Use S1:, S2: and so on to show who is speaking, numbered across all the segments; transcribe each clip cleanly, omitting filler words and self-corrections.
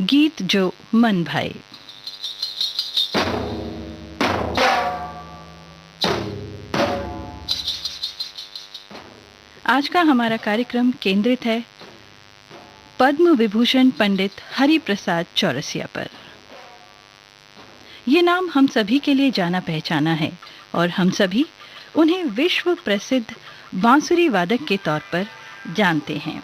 S1: गीत जो मन भाए। आज का हमारा कार्यक्रम केंद्रित है पद्म विभूषण पंडित हरि प्रसाद चौरसिया पर। ये नाम हम सभी के लिए जाना पहचाना है और हम सभी उन्हें विश्व प्रसिद्ध बांसुरी वादक के तौर पर जानते हैं।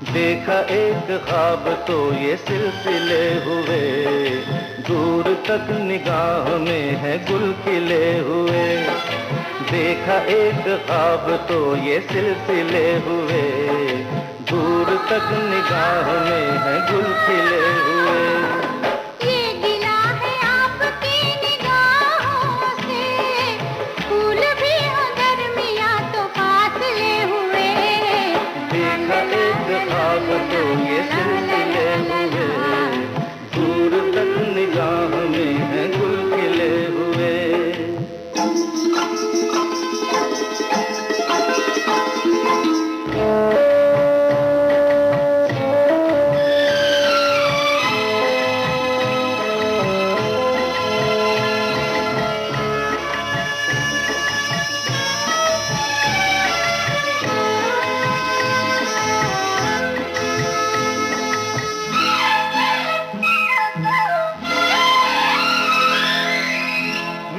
S2: देखा एक ख्वाब तो ये सिलसिले हुए, दूर तक निगाह में है गुल खिले हुए। देखा एक ख्वाब तो ये सिलसिले हुए, दूर तक निगाह में है गुल खिले हुए। तो ये सिलसिले हुए, दूर तक निगाह में है गुल खिले हुए।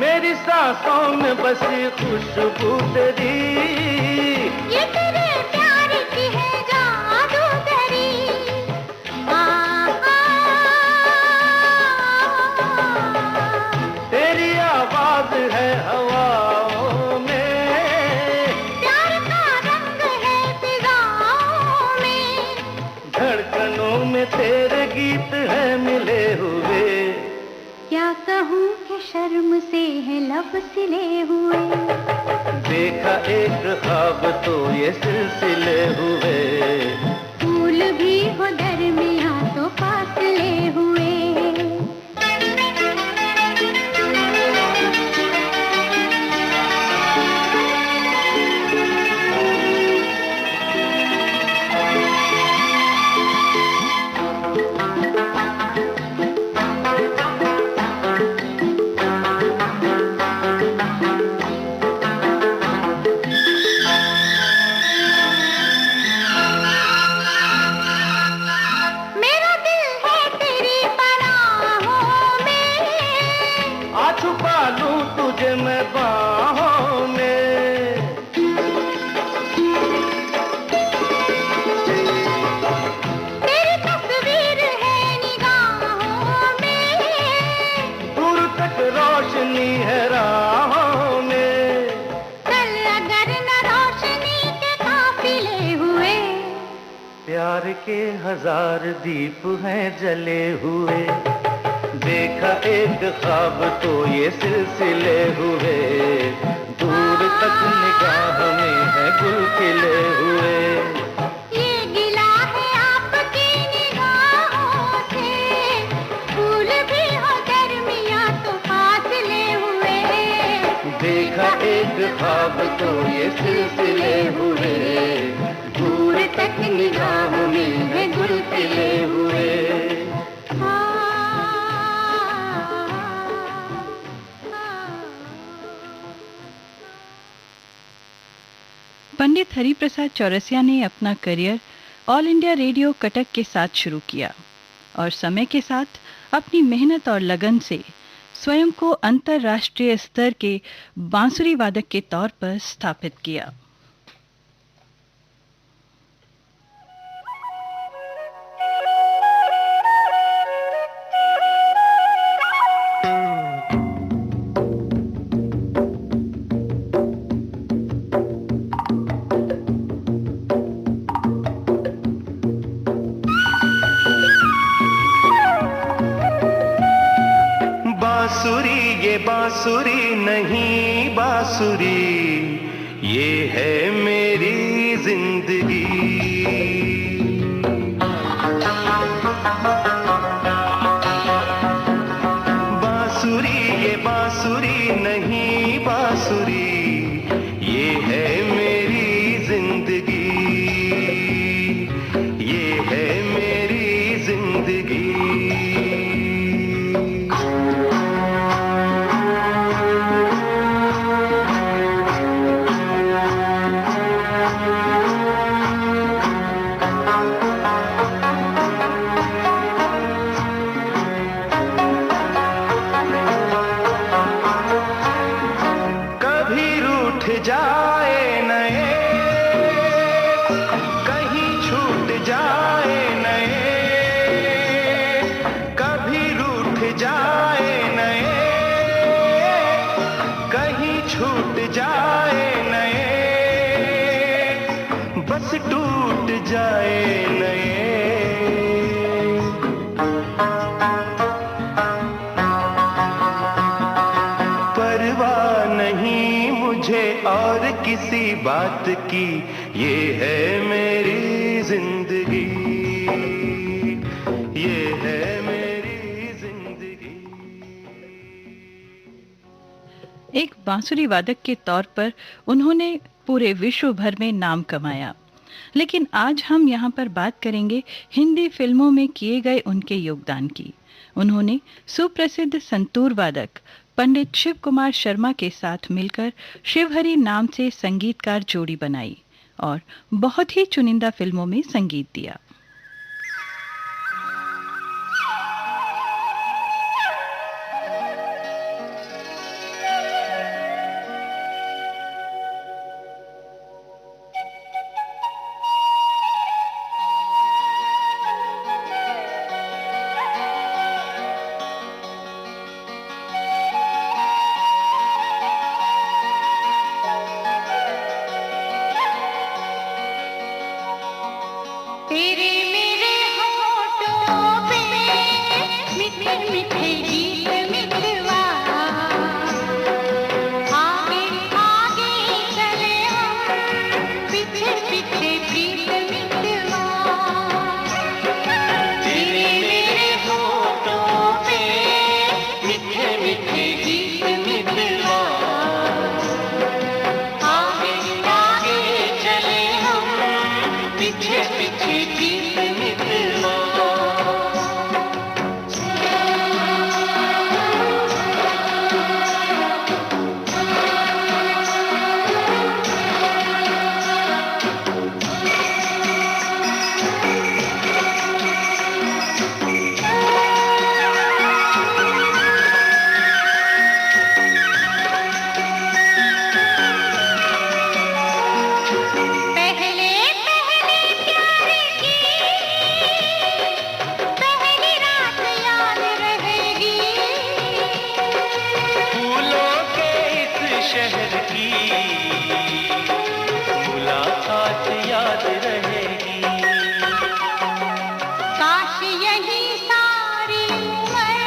S2: मेरी सांसों में बसी खुशबू तेरी,
S3: ये तेरे प्यार की है जादूगरी।
S2: तेरी आवाज है हवाओं में,
S3: प्यार का रंग है फिजाओं में,
S2: धड़कनों में तेरे गीत है मिले हुए।
S3: क्या कहूँ कि शर्म से है लब सिले हुए।
S2: देखा एक ख्वाब तो ये सिलसिले हुए,
S3: फूल भी हो दरमियाँ तो फासले हुए। मेरा दिल है तेरी पनाहों में,
S2: आ छुपा लूं तुझे मैं बाहों में।
S3: तेरी तस्वीर है निगाहों में,
S2: दूर तक रोशनी है राहों में।
S3: कल अगर न रोशनी के काफिले हुए।
S2: प्यार के हजार दीप हैं जले हुए। देखा एक ख्वाब तो ये सिलसिले हुए, दूर तक निगाह में है गुल खिले हुए।
S3: ये
S2: ख्वाब तो ये सिलसिले हुए, दूर तक निगाह में है गुल खिले हुए।
S1: पंडित हरिप्रसाद चौरसिया ने अपना career all India radio Cuttack के साथ शुरू किया और समय के साथ अपनी मेहनत और लगन से स्वयं को अंतर्राष्ट्रीय स्तर के बांसुरी वादक के तौर पर स्थापित किया।
S2: बांसुरी नहीं बांसुरी, ये है मेरी जिंदगी। बांसुरी ये बांसुरी नहीं बांसुरी, ये है मेरी जिंदगी, ये है मेरी जिंदगी। जाए नए कहीं छूट जाए नए, कभी रूठ जाए नए कहीं छूट जाए नए, बस टूट जाए नए। परवाह नहीं मुझे और किसी बात की, ये है मेरी जिंदगी, ये है मेरी जिंदगी।
S1: एक बांसुरी वादक के तौर पर उन्होंने पूरे विश्व भर में नाम कमाया, लेकिन आज हम यहाँ पर बात करेंगे हिंदी फिल्मों में किए गए उनके योगदान की। उन्होंने सुप्रसिद्ध संतूर वादक पंडित शिव कुमार शर्मा के साथ मिलकर शिवहरी नाम से संगीतकार जोड़ी बनाई और बहुत ही चुनिंदा फिल्मों में संगीत दिया।
S3: तेरे मेरे होठों पे मीठे मीठे गीत मितवा, आगे आगे चले हम पीछे पीछे प्रीत मितवा। तेरे मेरे होठों पे मीठे मीठे गीत मितवा, आगे आगे चले हम पीछे पीछे गीत मितवा। पहले पहले प्यार की पहली रात याद रहेगी,
S2: फूलों के इस शहर की मुलाकात याद रहेगी।
S3: काश यही सारी उम्र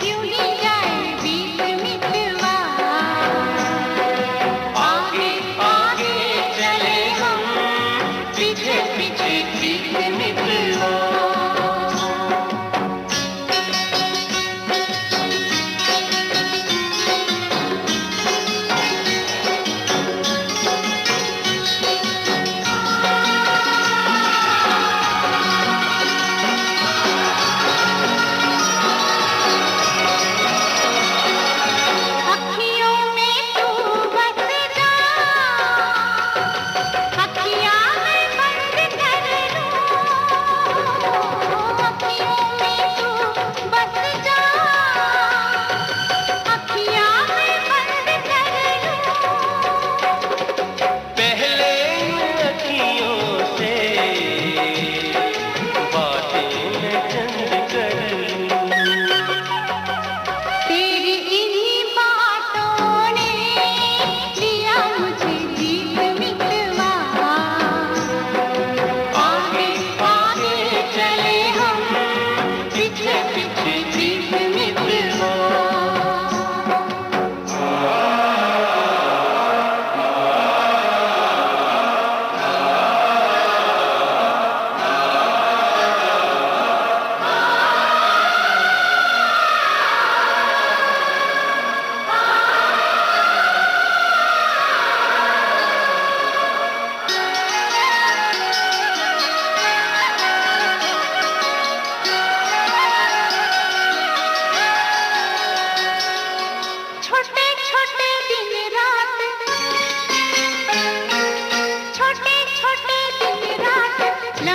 S3: यूं ही जाए बीत मितवा। आगे आगे चले हम पीछे पीछे प्रीत मितवा।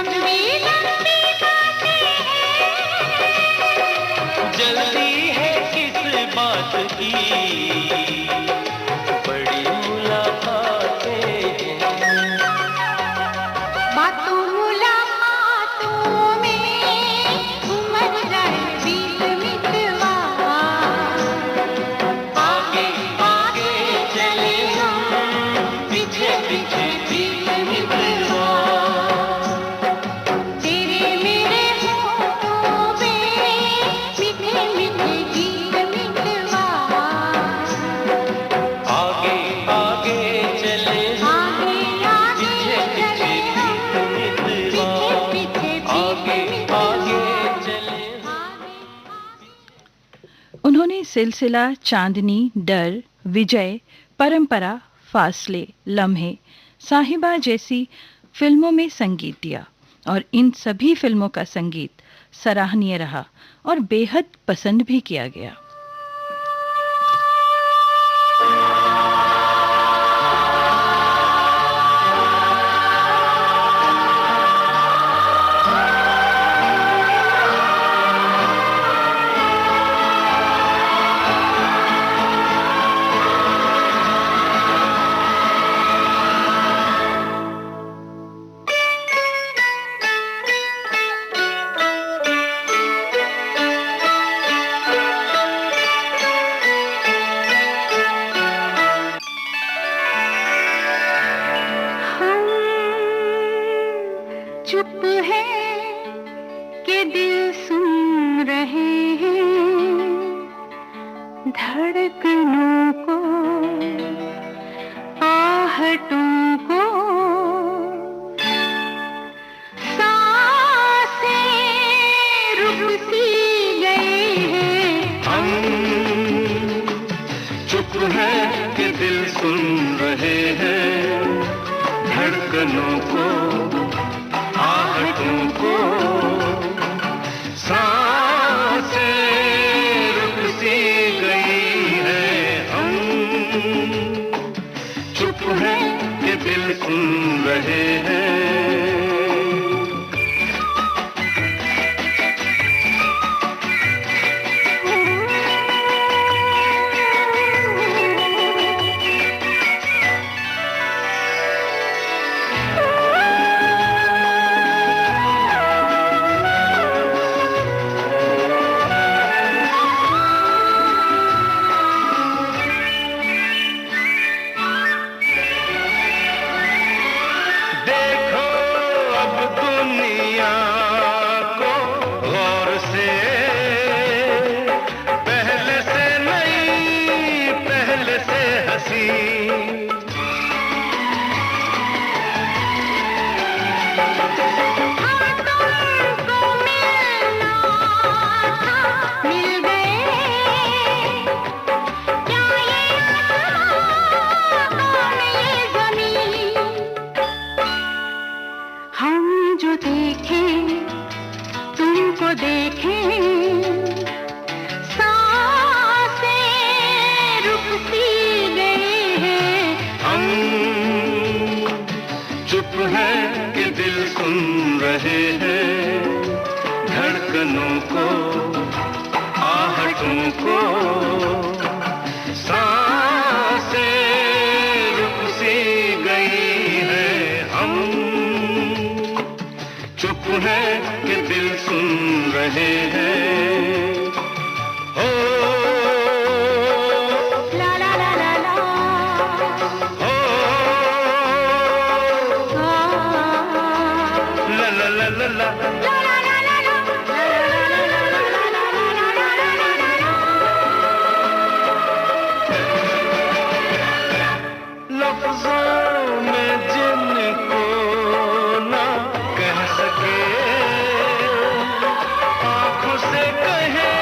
S3: लंबी लंबी बातें हैं,
S2: जल्दी है किस बात की, बड़ी मुलाकातें हैं।
S3: बातों मुलाकातों में उमर जाए बीत मितवा,
S2: आगे आगे चले हम, पीछे पीछे बीत मितवा।
S3: तेरे मेरे होठों पे मीठे मीठे गीत मितवा,
S2: आगे आगे चले हम,
S3: आगे आगे
S2: पीछे पीछे
S3: चले हम,
S2: बीत मितवा।
S3: पीछे पीछे
S2: आगे आगे चले हम।
S1: उन्होंने सिलसिला, चांदनी, डर, विजय, परंपरा, फासले, लम्हे, साहिबा जैसी फिल्मों में संगीत दिया और इन सभी फिल्मों का संगीत सराहनीय रहा और बेहद पसंद भी किया गया।
S3: हम चुप है कि दिल सुन रहे हैं, धड़कनों को, आहटों को, सांसें रुक सी गई हैं।
S2: हम चुप है कि दिल सुन रहे हैं, धड़कनों को, आहटों को, सांसें रुक सी गई है। हम चुप है कि दिल सुन रहे हैं। देखो अब दुनिया को गौर से, पहले से नई, पहले से हंसी।
S3: हम तुमको मिलना था, मिल गए। क्या ये आसमां कौन ये ज़मीं, हम जो देखें तुमको देखें, सांसें रुक सी गई हैं।
S2: हम चुप है कि दिल सुन रहे हैं, धड़कनों को, आहटों को, सांसें रुक सी गई है। हम चुप है कि दिल सुन रहे हैं। हो
S3: ला ला ला ला ला,
S2: हो ला ला ला ला ला।
S3: ला ला ला ला ला,
S2: लफ्ज़ों में जिनको ना कह सके, आँखों से कहे,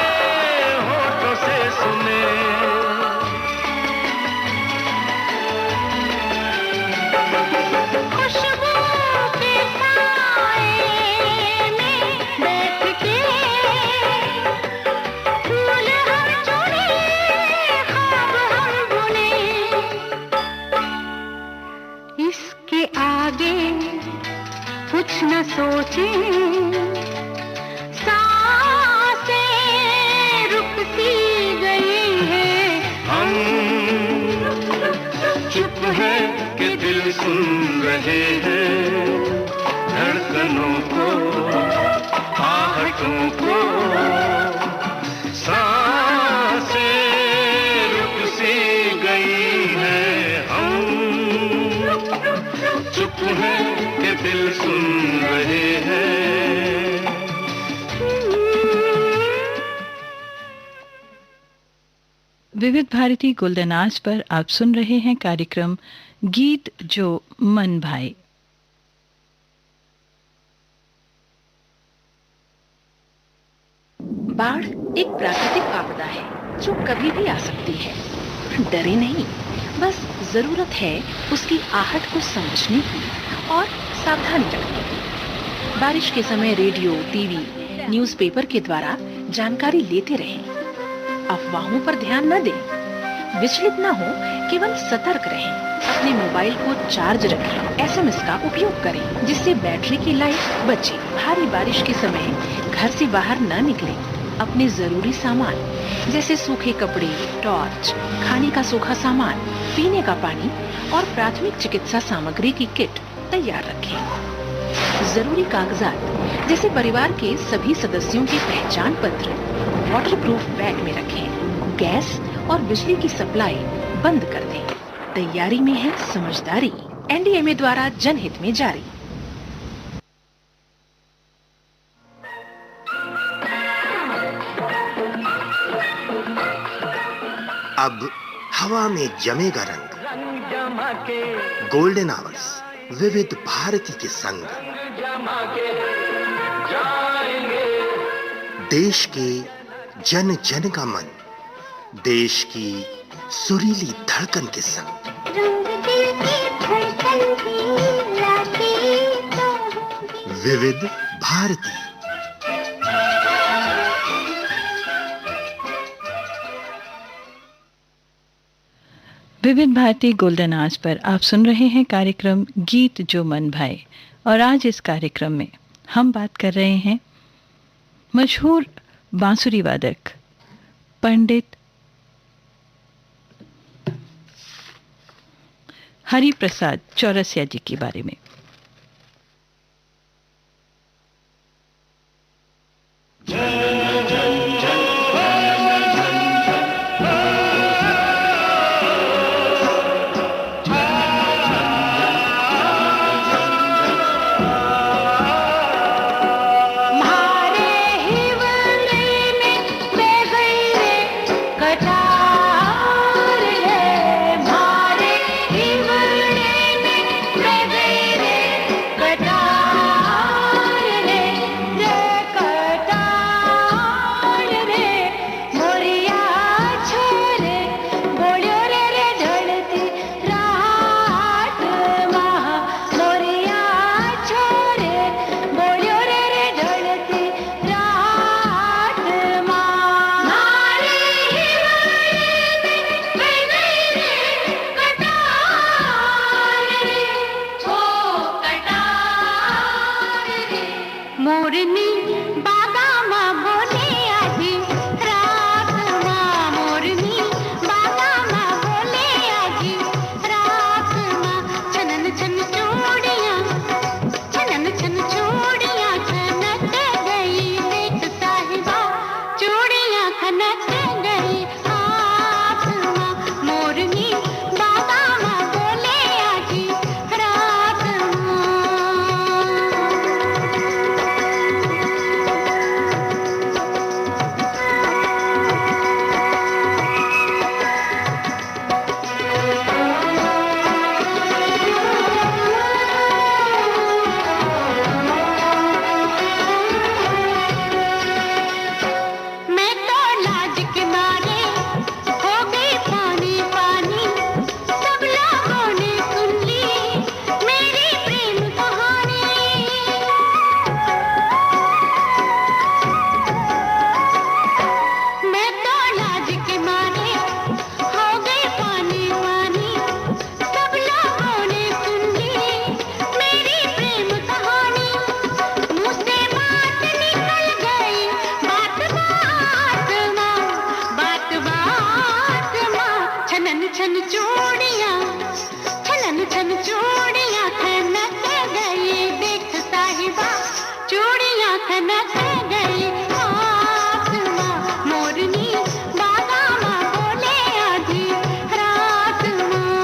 S2: होठों से सुने।
S3: खुशबू के साए में न सोचें, सांसें रुक सी गई है।
S2: हम चुप है कि दिल सुन रहे हैं धड़कनों को, आहटों को। सांसें रुक सी गई है, हम चुप है कि दिल सुन रहे हैं।
S1: विविध भारती गोल्डन आज पर आप सुन रहे हैं कार्यक्रम गीत जो मन भाए।
S4: बाढ़ एक प्राकृतिक आपदा है जो कभी भी आ सकती है। डरे नहीं, बस जरूरत है उसकी आहट को समझने की और सावधानी रखने की। बारिश के समय रेडियो, टीवी, न्यूज़पेपर के द्वारा जानकारी लेते रहें। अफवाहों पर ध्यान न दें, विचलित न हो, केवल सतर्क रहें। अपने मोबाइल को चार्ज रखें, एसएमएस का उपयोग करें जिससे बैटरी की लाइफ बचे। भारी बारिश के समय घर से बाहर न निकलें। अपने जरूरी सामान जैसे सूखे कपड़े, टॉर्च, खाने का सूखा सामान, पीने का पानी और प्राथमिक चिकित्सा सामग्री की किट तैयार रखें। जरूरी कागजात जैसे परिवार के सभी सदस्यों के पहचान पत्र वाटरप्रूफ बैग में रखें। गैस और बिजली की सप्लाई बंद कर दें। तैयारी में है समझदारी। एनडीएमए द्वारा जनहित में जारी।
S5: अब हवा में जमेगा रंग, गोल्डन आवर्स विविध भारती के संग। देश के जन जन का मन, देश की सुरीली धड़कन के संग।
S3: रंग दिल की धड़कन की रातें तो होंगी।
S5: विविध भारती।
S1: विविध भारती गोल्डन आज पर आप सुन रहे हैं कार्यक्रम गीत जो मन भाए। और आज इस कार्यक्रम में हम बात कर रहे हैं मशहूर बांसुरी वादक पंडित हरि प्रसाद चौरसिया जी के बारे में।
S3: खनक गई आसमां, मोरनी बादामा बोले आधी रात मां।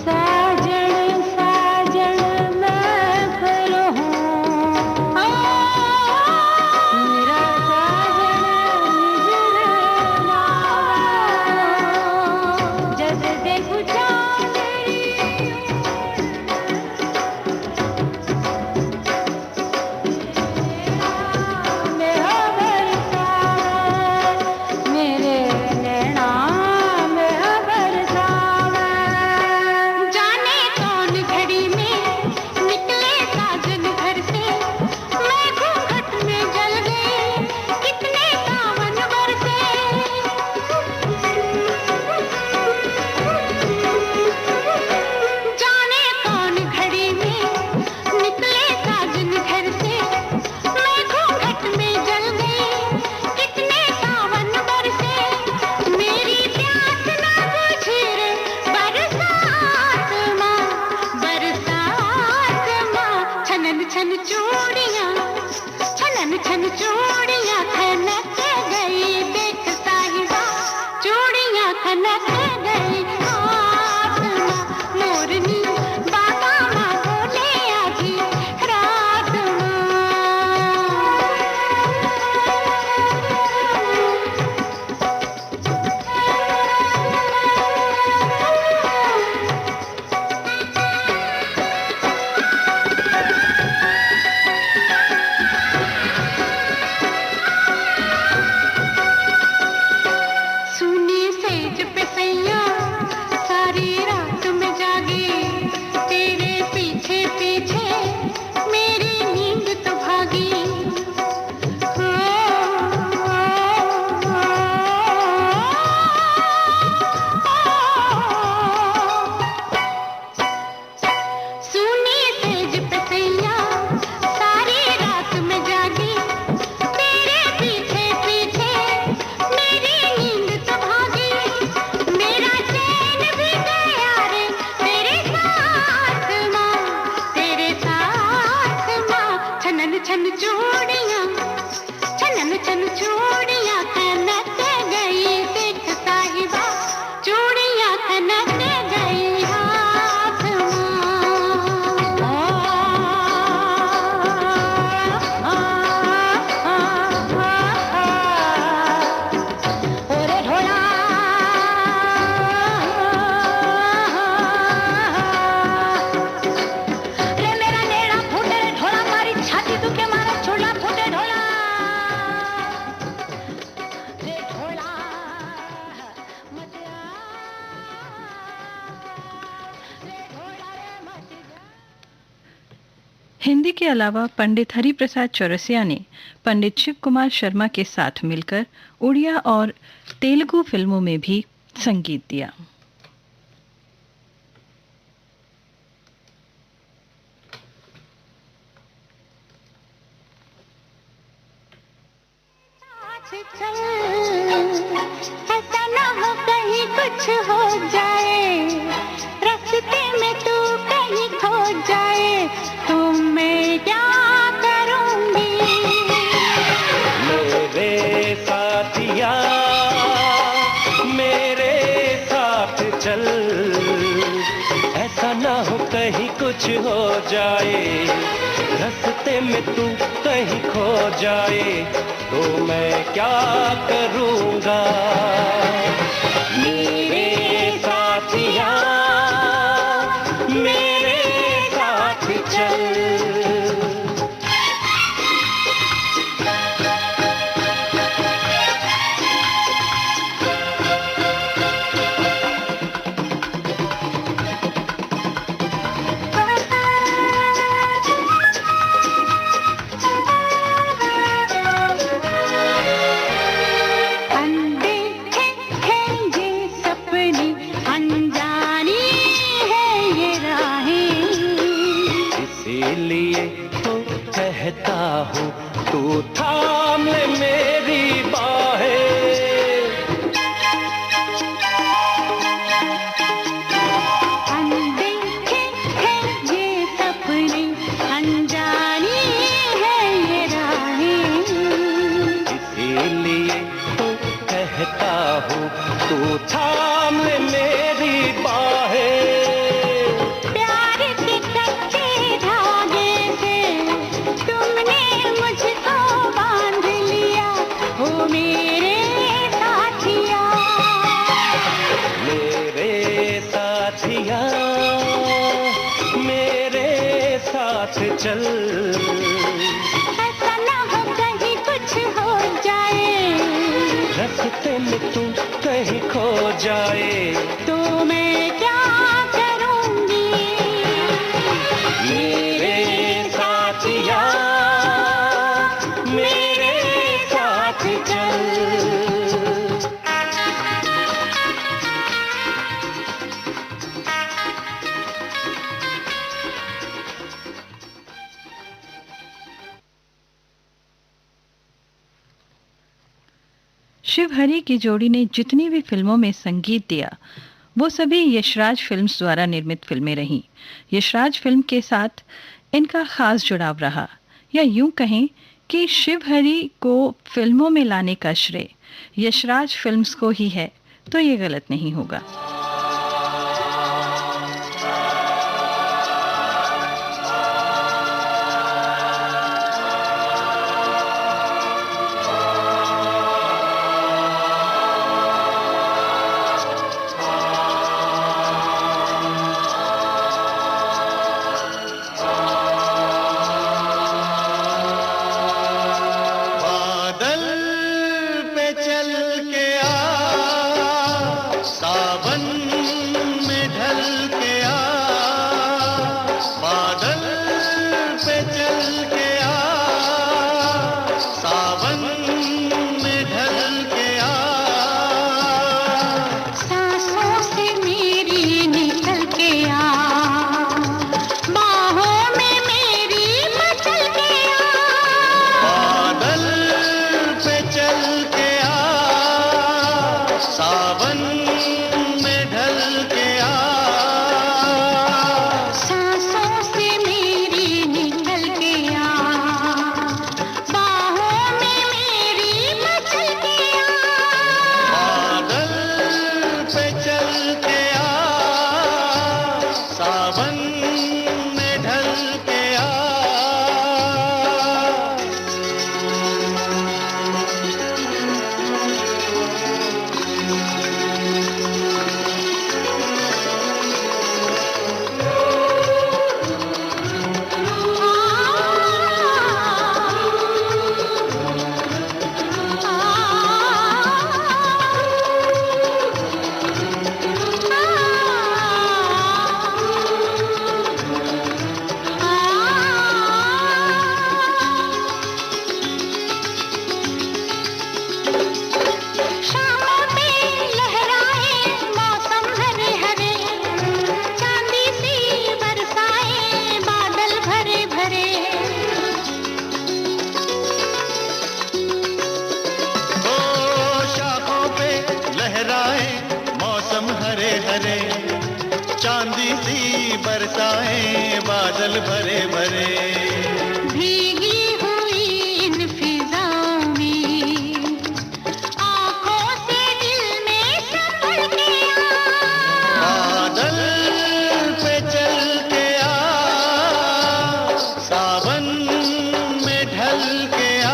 S3: साजन साजन मैं फिर हूँ, मेरा साजन निजर जब देखूं चांदनी मेरा बरसावा, मेरे नैना मेरा बरसावा। जाने कौन घड़ी में निकले साजन घर से, मैं घूंघट में जल गई कितने सावन बरसे। जाने कौन घड़ी में निकले साजन घर से, मैं घूंघट में जल गई कितने सावन बरसे। मेरी प्यास ना बुझी रे बरसात मां, बरसात मां। छनन छन चूड़ियां, छनन छन चूड़ियां खनक गई देख साहिबा, चूड़ियां खनक गई आसमां, मोरनी बादामा बोले आधी रात सुनी सेज पे सैया सारी रात में जागी, तेरे पीछे पीछे मेरी नींद तो भागी। सुनी सेज पे सैया सारी रात में जागी, तेरे पीछे पीछे मेरी नींद तो भागी। मेरा चैन भी गया रे तेरे साथ मां, तेरे साथ मां। छनन छन चूड़ियां, छनन छन चूड़ियां खनक गई देख साहिबा, चूड़ियां खनक गई हाथ ओरे ढोला रे मेरा नेड़ा फूटे रे ढोला, मारी छाती दुखे मारा छोड़ा फूटे ढोला रे ढोला मत आ रे ढोला रे मत जा।
S1: हिंदी के अलावा पंडित हरिप्रसाद चौरसिया ने पंडित शिव कुमार शर्मा के साथ मिलकर उड़िया और तेलुगु फिल्मों में भी संगीत दिया।
S3: साथ चल, ऐसा ना हो कहीं कुछ हो जाए, रास्ते में तू कहीं खो जाए, तो मैं क्या करूंगी।
S2: मेरे साथिया मेरे साथ चल, ऐसा ना हो कहीं कुछ हो जाए, रास्ते में तू कहीं खो जाए, तो मैं क्या करूंगा। मेरे साथिया मेरे साथ चल।
S3: अनदेखे हैं ये
S2: साथिया मेरे साथ चल,
S3: ऐसा ना हो कहीं कुछ हो जाए,
S2: रास्ते में तू कहीं खो जाए,
S3: तो मैं क्या करूंगी?
S2: मेरे साथिया मेरे साथ चल।
S1: शिव हरी की जोड़ी ने जितनी भी फिल्मों में संगीत दिया वो सभी यशराज फिल्म्स द्वारा निर्मित फिल्में रहीं। यशराज फिल्म के साथ इनका खास जुड़ाव रहा, या यूं कहें कि शिव हरी को फिल्मों में लाने का श्रेय यशराज फिल्म्स को ही है, तो ये गलत नहीं होगा।
S6: बादल पे चल के आ, सावन में ढल के आ, बादल पे चल के आ, सावन में ढल के आ,
S3: सांसों से मेरी निकल के आ, बाहों में मेरी मचल के आ,
S6: बादल पे चल के आ, सावन में ढल के आ,
S3: सांसों से मेरी निकल के आ, बाहों में मेरी मचल के आ,
S6: बादल पे चल के आ, सावन में ढल के आ,
S3: शामों पे लहराए मौसम हरे हरे, चांदी सी बरसाए बादल भरे भरे,
S6: ओ शाखों पे लहराए मौसम हरे हरे, चांदी सी बरसाए बादल भरे भरे,
S3: भीगी हुई इन फिजाओं में, आंखों से दिल में संभल के आ,
S6: बादल पे चल के आ, सावन में ढल के आ,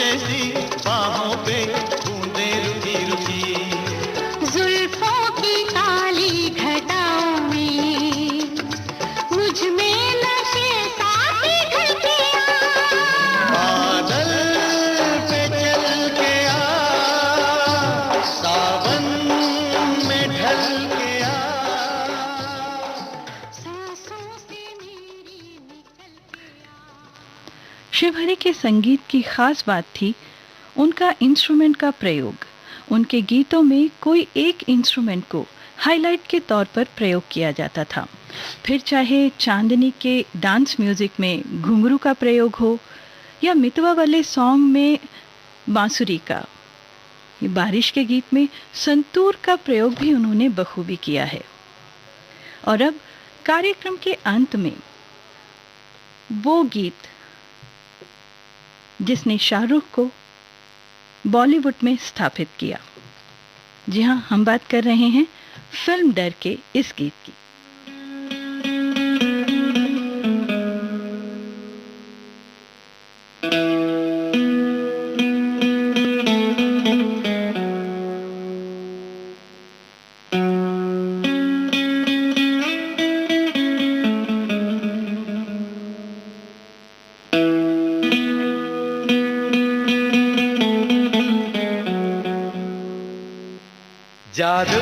S6: जैसी बाहों पे बूंदे रुकी रुकी।
S3: जुल्फों की काली घटाओं में मुझ में नशे साथी घटिया।
S6: बादल पे चल के आ, सावन में ढल के आ।
S3: सांसों से मेरी निकल के आ।
S1: शिवहरी के संगीत की खास बात थी उनका इंस्ट्रूमेंट का प्रयोग। उनके गीतों में कोई एक इंस्ट्रूमेंट को हाईलाइट के तौर पर प्रयोग किया जाता था। फिर चाहे चांदनी के डांस म्यूजिक में घुंघरू का प्रयोग हो या मितवा वाले सॉन्ग में बांसुरी का, ये बारिश के गीत में संतूर का प्रयोग भी उन्होंने बखूबी किया है। और अब कार्यक्रम के अंत में वो गीत जिसने शाहरुख को बॉलीवुड में स्थापित किया। जी हाँ, हम बात कर रहे हैं फिल्म डर के इस गीत की।
S2: जादू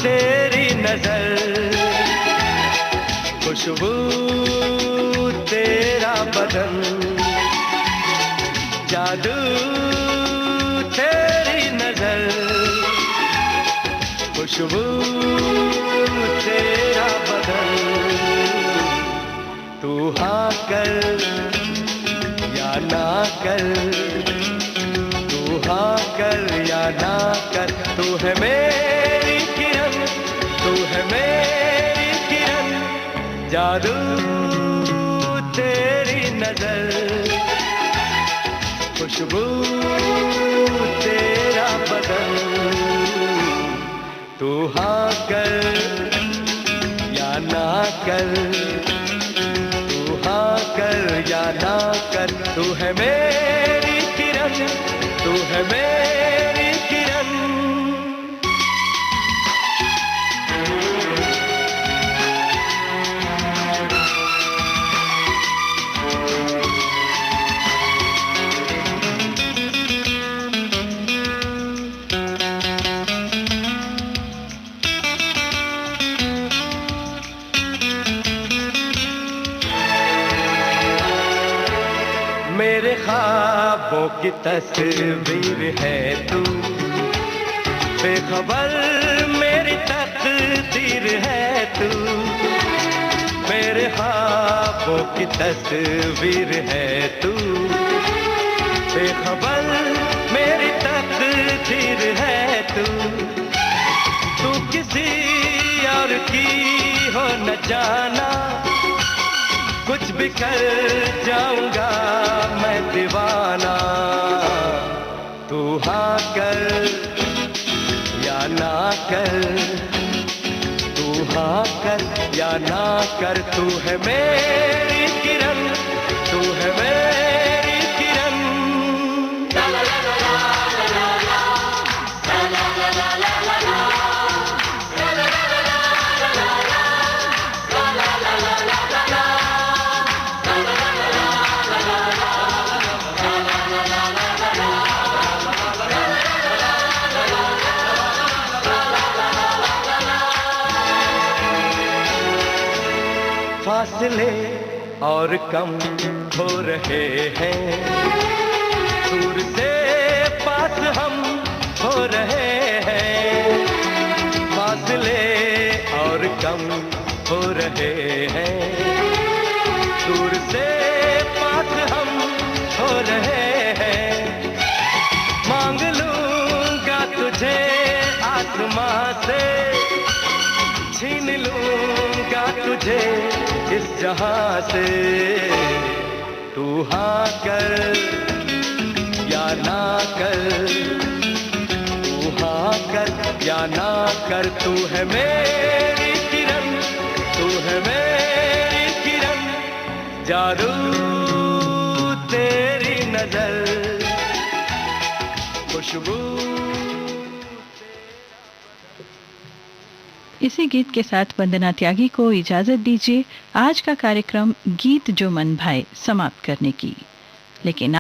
S2: तेरी नजर, खुशबू तेरा बदन, जादू तेरी नजर, खुशबू तेरा बदन। तू हाँ कर या ना कर, तू हाँ कर या ना कर, तू है मेरी किरण, तू है मेरी किरण। जादू तेरी नजर, खुशबू तेरा बदन। तू हाँ कर या ना कर, तू हाँ कर या ना कर, तू है मेरी किरण, तू है मेरी किरण। मेरे ख्वाबों की तस्वीर है तू, बेखबर मेरी तकदीर है तू। मेरे ख्वाबों की तस्वीर है तू, बेखबर मेरी तकदीर है तू। तू किसी और की हो न जाना, कुछ भी कर जाऊंगा मैं दीवाना। तू हाँ कर या ना कर, तू हाँ कर या ना कर, तू है मेरी किरण, तू है मेरी किरण। फासले और कम हो रहे हैं, दूर से पास हम हो रहे हैं। फासले और कम हो रहे हैं, दूर से पास हम हो रहे हैं। मांग लूंगा तुझे आसमां से, छीन लूंगा तुझे इस जहां से। तू हाँ कर या ना कर, तू हाँ कर या ना कर, तू है मेरी किरण, तू है मेरी किरण। जादू तेरी नजर,
S6: खुशबू।
S1: इसी गीत के साथ वंदना त्यागी को इजाजत दीजिए आज का कार्यक्रम गीत जो मन भाए समाप्त करने की। लेकिन